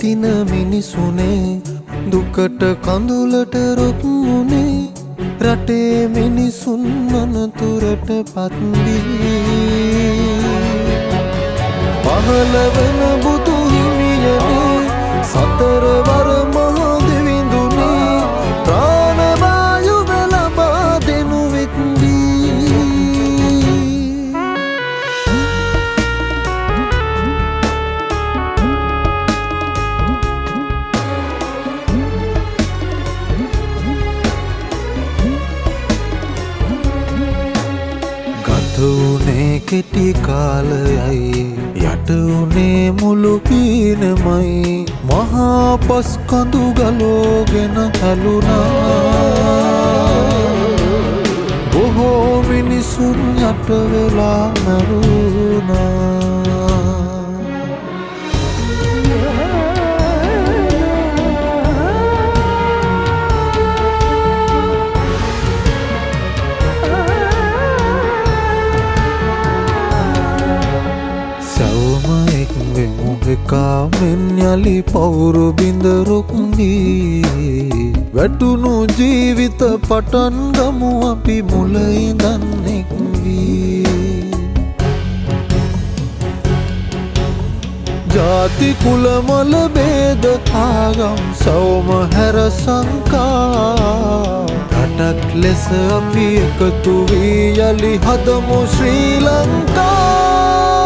දින මිනිසුනේ දුකට කඳුලට රොක්මුනේ රටේ මිනිසුන් අනතුරට පත්වී පහළ වෙන බුදු හිමියනේ සතරවර මහා දෙවිඳුනේ ප්‍රාණවායුව ලබා දෙනු වෙත්දී ගතවුනේ කෙටි කාලයයි යට වුනේ මුළු පීනමයි මහා පස් කඳු ගලෝගෙන හැලුණා බොහෝ මිනිසුන් යට වෙලා මැරුණා කාමෙන් යලි පවුරු බිඳරුක්දී වැටුණු ජීවිත පටන් ගමු අපි මුල ඉඳන් එක්වී ජාති කුල මල බේද ආගම් සෞම හැර සංකා රටක් ලෙස අපි එකතු වී යලි හදමු ශ්‍රී ලංකා